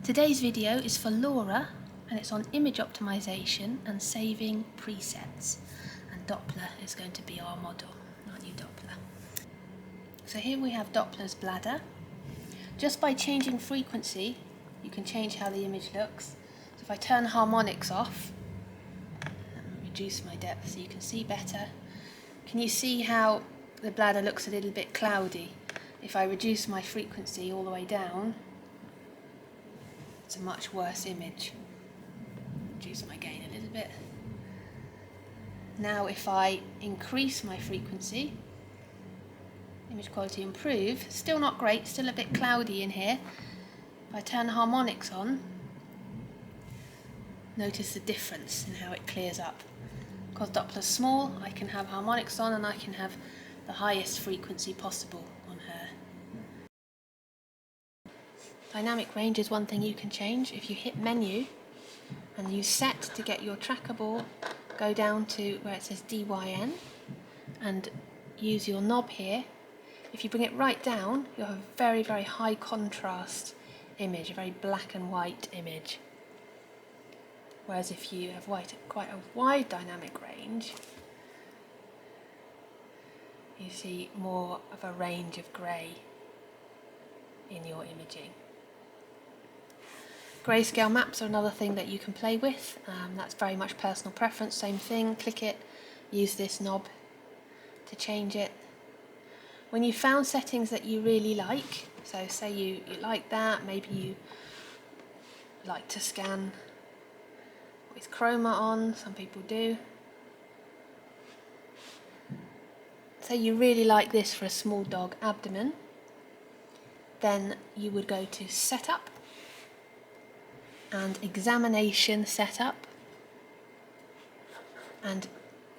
Today's video is for Laura and it's on image optimization and saving presets, and Doppler is going to be our model, our new Doppler. So here we have Doppler's bladder. Just by changing frequency you can change how the image looks. So if I turn harmonics off and reduce my depth so you can see better, can you see how the bladder looks a little bit cloudy? If I reduce my frequency all the way down, it's a much worse image. Reduce my gain a little bit. Now if I increase my frequency, image quality improve. Still not great, still a bit cloudy in here. If I turn harmonics on, notice the difference in how it clears up. Because Doppler's small, I can have harmonics on and I can have the highest frequency possible on her. Dynamic range is one thing you can change. If you hit menu and you set to get your trackable, go down to where it says DYN and use your knob here. If you bring it right down, you'll have a very, very high contrast image, a very black and white image. Whereas if you have quite a wide dynamic range, you see more of a range of grey in your imaging. Grayscale maps are another thing that you can play with. That's very much personal preference, same thing, click it, use this knob to change it. When you found settings that you really like, so say you like that, maybe you like to scan with chroma on, some people do. Say you really like this for a small dog abdomen, then you would go to Setup and Examination Setup and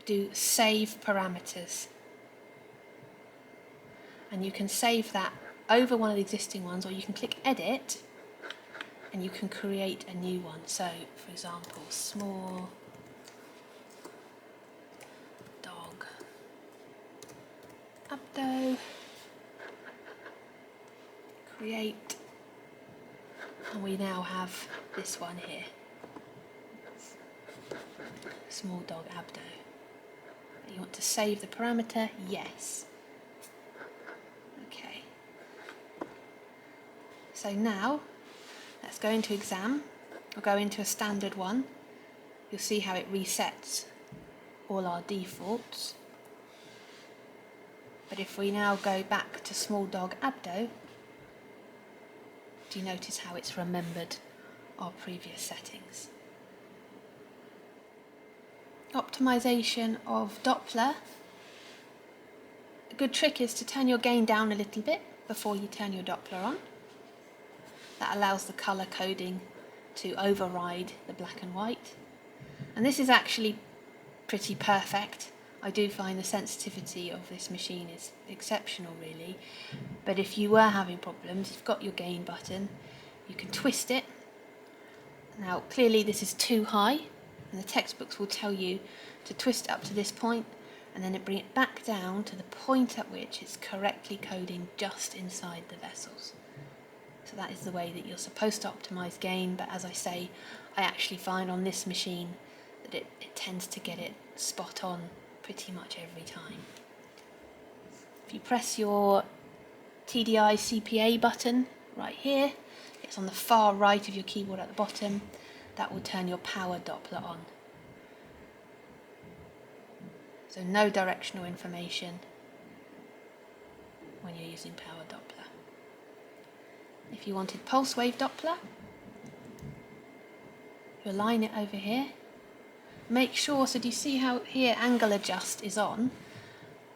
do Save Parameters. And you can save that over one of the existing ones, or you can click Edit and you can create a new one. So, for example, small dog abdo, create, and we now have this one here, small dog abdo. You want to save the parameter? Yes. Okay. So now, let's go into exam. We'll go into a standard one. You'll see how it resets all our defaults. But if we now go back to small dog abdo, do you notice how it's remembered our previous settings? Optimization of Doppler. A good trick is to turn your gain down a little bit before you turn your Doppler on. That allows the colour coding to override the black and white. And this is actually pretty perfect. I do find the sensitivity of this machine is exceptional really. But if you were having problems, you've got your gain button, you can twist it. Now clearly this is too high, and the textbooks will tell you to twist it up to this point and then bring it back down to the point at which it's correctly coding just inside the vessels. So that is the way that you're supposed to optimize gain, but as I say, I actually find on this machine that it tends to get it spot on pretty much every time. If you press your TDI CPA button right here, it's on the far right of your keyboard at the bottom, that will turn your power Doppler on. So no directional information when you're using power Doppler. If you wanted pulse wave Doppler, you align it over here. Make sure, so do you see how here angle adjust is on?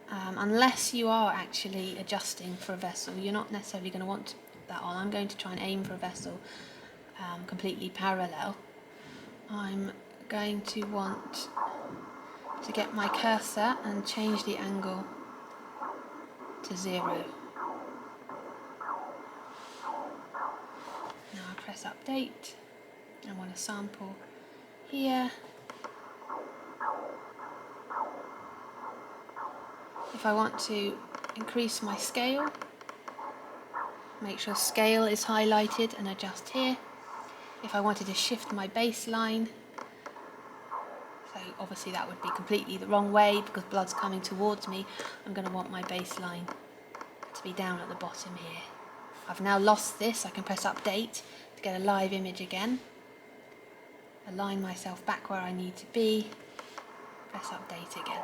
Unless you are actually adjusting for a vessel, you're not necessarily going to want that on. I'm going to try and aim for a vessel completely parallel. I'm going to want to get my cursor and change the angle to 0. Now I press update. I want to sample here. If I want to increase my scale, make sure scale is highlighted and adjust here. If I wanted to shift my baseline, so obviously that would be completely the wrong way because blood's coming towards me, I'm going to want my baseline to be down at the bottom here. I've now lost this. I can press update to get a live image again. Align myself back where I need to be. Press update again.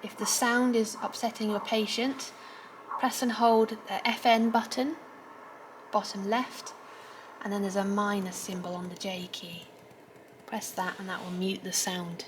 If the sound is upsetting your patient, press and hold the FN button, bottom left, and then there's a minus symbol on the J key. Press that and that will mute the sound.